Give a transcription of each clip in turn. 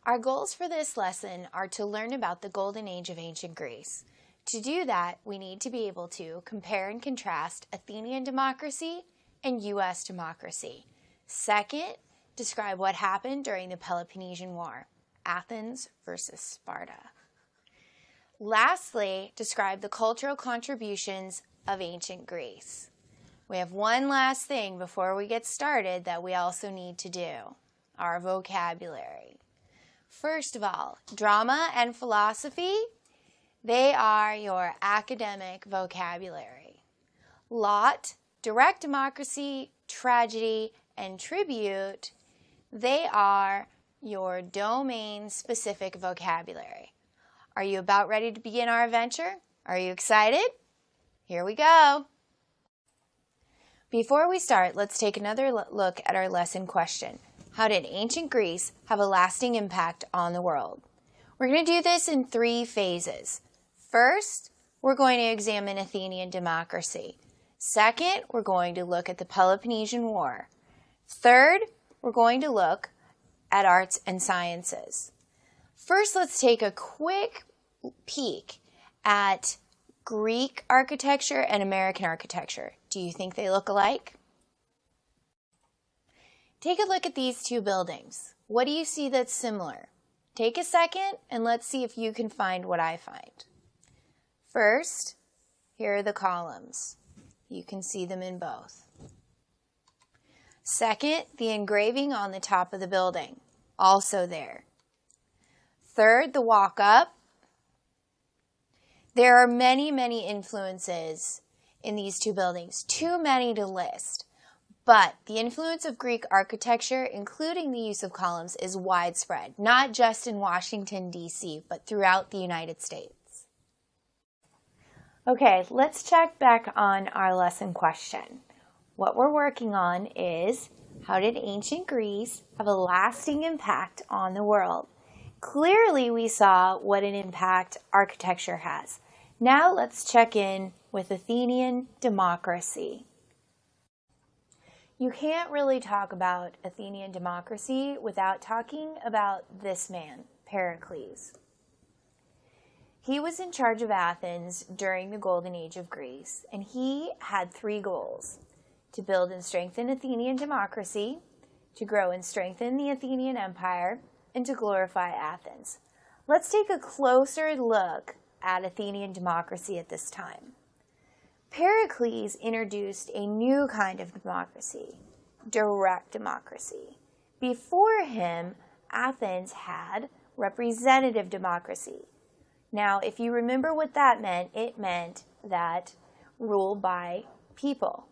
Our goals for this lesson are to learn about the golden age of ancient Greece. To do that, we need to be able to compare and contrast Athenian democracy and U.S. democracy. Second, describe what happened during the Peloponnesian War, Athens versus Sparta. Lastly, describe the cultural contributions of ancient Greece. We have one last thing before we get started that we also need to do, our vocabulary. First of all, drama and philosophy, they are your academic vocabulary. Lot, direct democracy, tragedy, and tribute, they are your domain-specific vocabulary. Are you about ready to begin our adventure? Are you excited? Here we go. Before we start, let's take another look at our lesson question. How did ancient Greece have a lasting impact on the world? We're going to do this in 3 phases. First, we're going to examine Athenian democracy. Second, we're going to look at the Peloponnesian War. Third, we're going to look at arts and sciences. First, let's take a quick peek at Greek architecture and American architecture. Do you think they look alike? Take a look at these 2 buildings. What do you see that's similar? Take a second and let's see if you can find what I find. First, here are the columns. You can see them in both. Second, the engraving on the top of the building, also there. Third, the walk-up. There are many, many influences in these 2 buildings, too many to list. But the influence of Greek architecture, including the use of columns, is widespread, not just in Washington, D.C., but throughout the United States. Okay, let's check back on our lesson question. What we're working on is, how did ancient Greece have a lasting impact on the world? Clearly, we saw what an impact architecture has. Now let's check in with Athenian democracy. You can't really talk about Athenian democracy without talking about this man, Pericles. He was in charge of Athens during the Golden Age of Greece, and he had 3 goals: to build and strengthen Athenian democracy, to grow and strengthen the Athenian Empire, and to glorify Athens. Let's take a closer look at Athenian democracy at this time. Pericles introduced a new kind of democracy, direct democracy. Before him, Athens had representative democracy. Now, if you remember what that meant, it meant that ruled by people.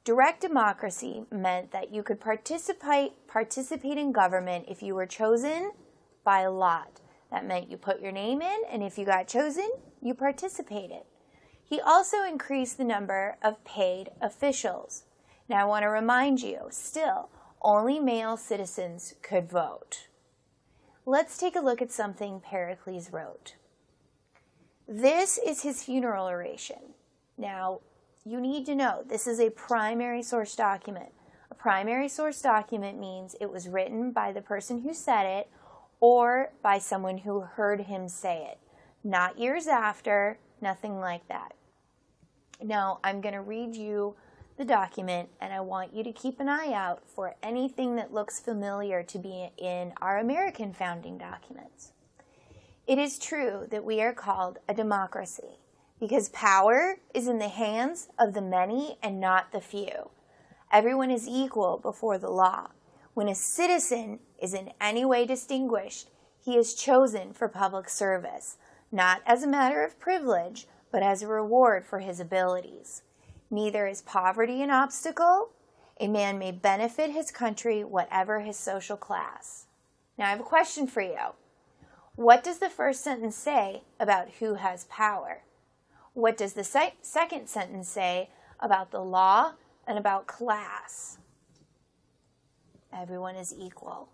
Direct democracy meant that you could participate in government if you were chosen by lot. That meant you put your name in, and if you got chosen, you participated. He also increased the number of paid officials. Now I want to remind you, still, only male citizens could vote. Let's take a look at something Pericles wrote. This is his funeral oration. Now, you need to know, this is a primary source document. A primary source document means it was written by the person who said it or by someone who heard him say it. Not years after, nothing like that. Now, I'm going to read you the document, and I want you to keep an eye out for anything that looks familiar to be in our American founding documents. It is true that we are called a democracy because power is in the hands of the many and not the few. Everyone is equal before the law. When a citizen is in any way distinguished, he is chosen for public service, not as a matter of privilege, but as a reward for his abilities. Neither is poverty an obstacle. A man may benefit his country, whatever his social class. Now I have a question for you. What does the first sentence say about who has power? What does the second sentence say about the law and about class? Everyone is equal.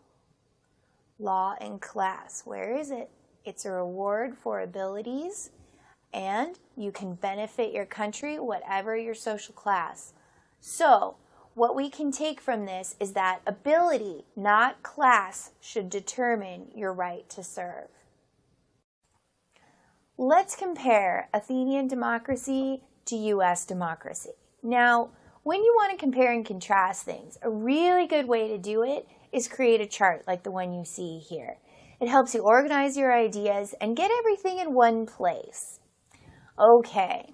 Law and class, where is it? It's a reward for abilities, and you can benefit your country, whatever your social class. So, what we can take from this is that ability, not class, should determine your right to serve. Let's compare Athenian democracy to U.S. democracy. Now, when you want to compare and contrast things, a really good way to do it is create a chart like the one you see here. It helps you organize your ideas and get everything in one place. Okay,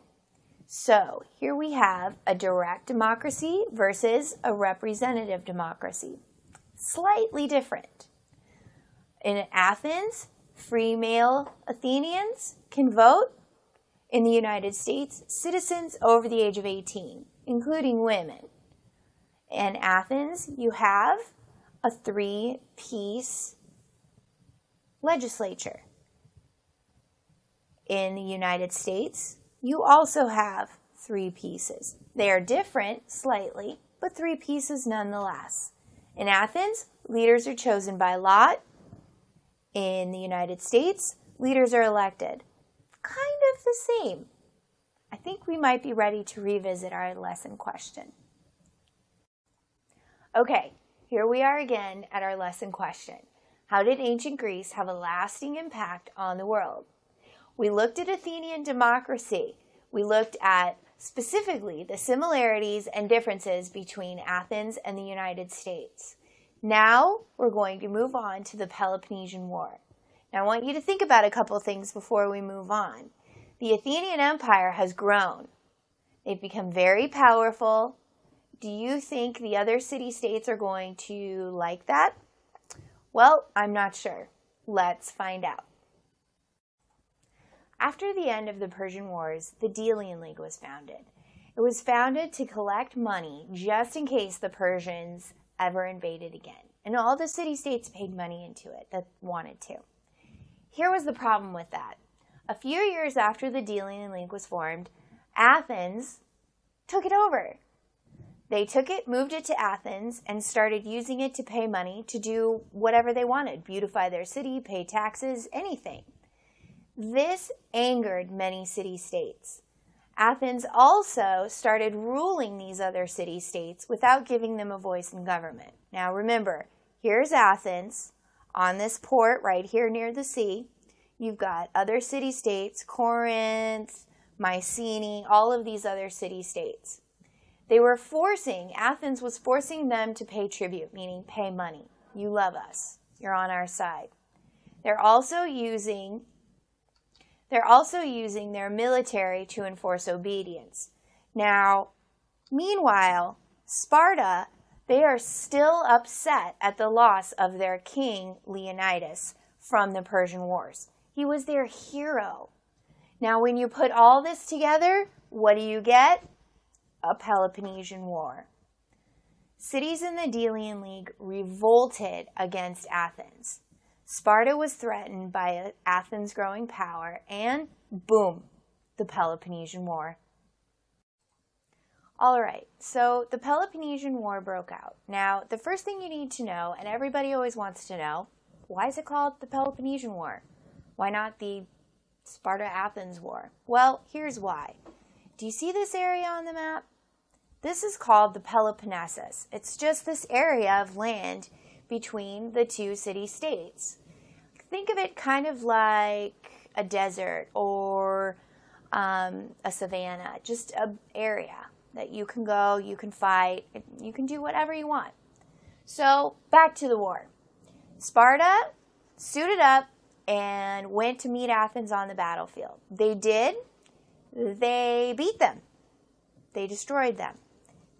so here we have a direct democracy versus a representative democracy. Slightly different. In Athens, free male Athenians can vote. In the United States, citizens over the age of 18, including women. In Athens, you have a 3-piece legislature. In the United States, you also have 3 pieces. They are different slightly, but 3 pieces nonetheless. In Athens, leaders are chosen by lot. In the United States, leaders are elected. Kind of the same. I think we might be ready to revisit our lesson question. Okay, here we are again at our lesson question. How did ancient Greece have a lasting impact on the world? We looked at Athenian democracy. We looked at specifically the similarities and differences between Athens and the United States. Now we're going to move on to the Peloponnesian War. Now, I want you to think about a couple things before we move on. The Athenian Empire has grown. They've become very powerful. Do you think the other city-states are going to like that? Well, I'm not sure. Let's find out. After the end of the Persian Wars, the Delian League was founded. It was founded to collect money just in case the Persians ever invaded again. And all the city-states paid money into it that wanted to. Here was the problem with that. A few years after the Delian League was formed, Athens took it over. They took it, moved it to Athens, and started using it to pay money to do whatever they wanted, beautify their city, pay taxes, anything. This angered many city-states. Athens also started ruling these other city-states without giving them a voice in government. Now remember, here's Athens. On this port right here near the sea, you've got other city-states, Corinth, Mycenae, all of these other city-states. Athens was forcing them to pay tribute, meaning pay money. You love us. You're on our side. They're also using their military to enforce obedience. Now, meanwhile, Sparta, they are still upset at the loss of their king, Leonidas, from the Persian Wars. He was their hero. Now, when you put all this together, what do you get? A Peloponnesian War. Cities in the Delian League revolted against Athens. Sparta was threatened by Athens' growing power, and boom, the Peloponnesian War. All right, so the Peloponnesian War broke out. Now, the first thing you need to know, and everybody always wants to know, why is it called the Peloponnesian War? Why not the Sparta-Athens War? Well, here's why. Do you see this area on the map? This is called the Peloponnesus. It's just this area of land between the two city-states. Think of it kind of like a desert or a savanna, just an area that you can go, you can fight, you can do whatever you want. So back to the war. Sparta suited up and went to meet Athens on the battlefield. They did. They beat them. They destroyed them.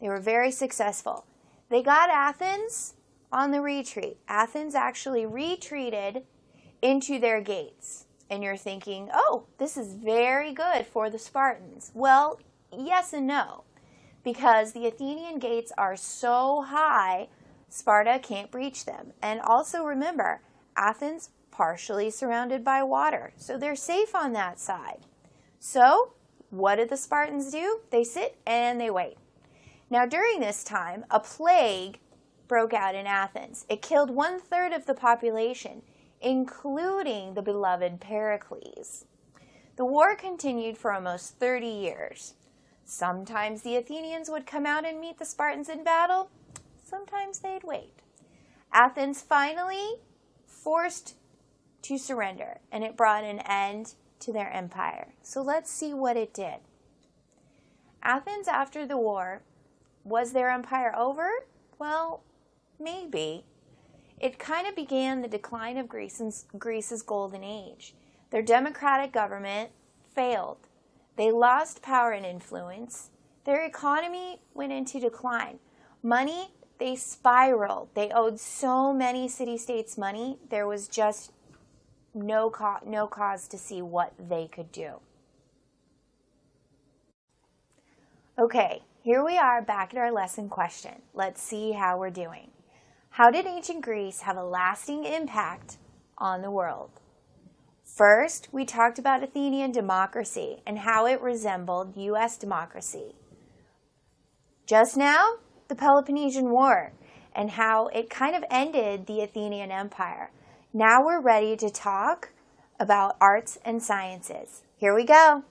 They were very successful. They got Athens on the retreat. Athens actually retreated into their gates. And you're thinking, oh, this is very good for the Spartans. Well, yes and no. Because the Athenian gates are so high, Sparta can't breach them. And also remember, Athens partially surrounded by water. So they're safe on that side. So what did the Spartans do? They sit and they wait. Now during this time, a plague broke out in Athens. It killed 1/3 of the population, including the beloved Pericles. The war continued for almost 30 years. Sometimes the Athenians would come out and meet the Spartans in battle. Sometimes they'd wait. Athens finally forced to surrender, and it brought an end to their empire. So let's see what it did. Athens, after the war, was their empire over? Well, maybe. It kind of began the decline of Greece's golden age. Their democratic government failed. They lost power and influence. Their economy went into decline. Money, they spiraled. They owed so many city-states money, there was just no cause to see what they could do. Okay, here we are back at our lesson question. Let's see how we're doing. How did ancient Greece have a lasting impact on the world? First, we talked about Athenian democracy and how it resembled U.S. democracy. Just now, the Peloponnesian War and how it kind of ended the Athenian Empire. Now we're ready to talk about arts and sciences. Here we go.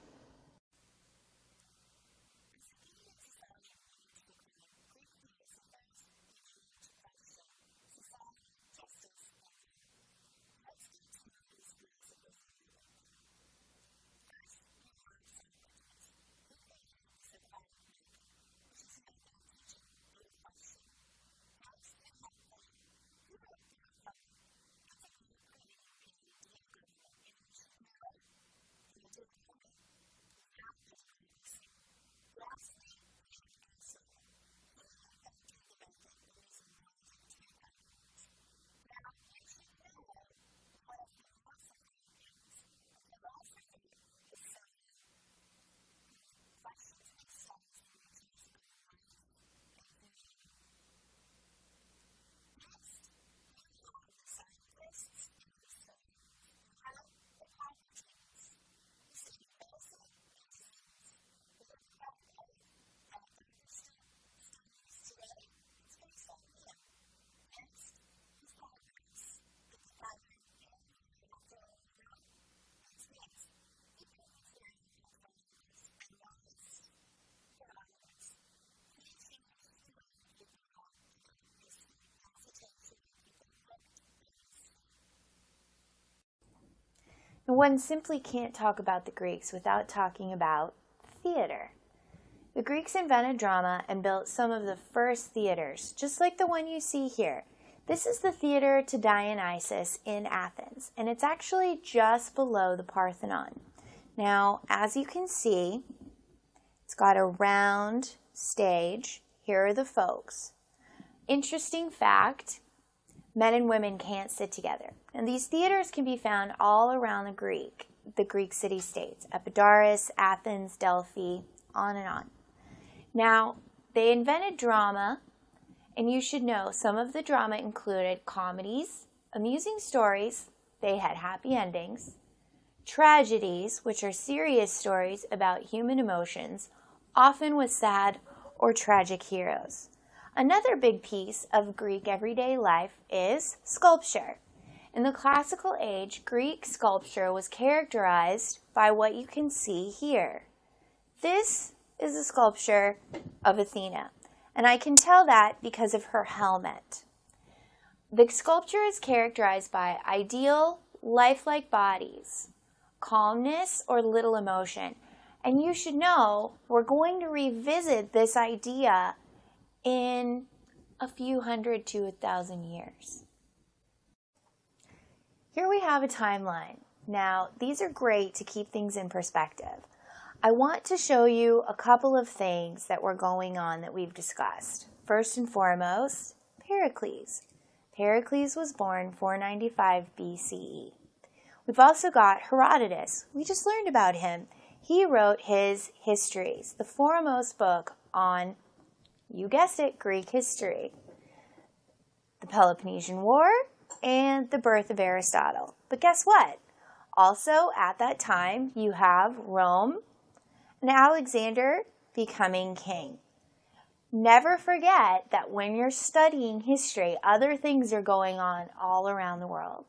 And one simply can't talk about the Greeks without talking about theater. The Greeks invented drama and built some of the first theaters, just like the one you see here. This is the theater to Dionysus in Athens, and it's actually just below the Parthenon. Now, as you can see, it's got a round stage. Here are the folks. Interesting fact, men and women can't sit together. And these theaters can be found all around the Greek city-states, Epidaurus, Athens, Delphi, on and on. Now, they invented drama, and you should know some of the drama included comedies, amusing stories, they had happy endings, tragedies, which are serious stories about human emotions, often with sad or tragic heroes. Another big piece of Greek everyday life is sculpture. In the classical age, Greek sculpture was characterized by what you can see here. This is a sculpture of Athena, and I can tell that because of her helmet. The sculpture is characterized by ideal, lifelike bodies, calmness or little emotion, and you should know we're going to revisit this idea in a few hundred to 1,000 years. Here we have a timeline. Now, these are great to keep things in perspective. I want to show you a couple of things that were going on that we've discussed. First and foremost, Pericles. Pericles was born 495 BCE. We've also got Herodotus. We just learned about him. He wrote his Histories, the foremost book on, you guessed it, Greek history. The Peloponnesian War and the birth of Aristotle. But guess what? Also, at that time, you have Rome and Alexander becoming king. Never forget that when you're studying history, other things are going on all around the world.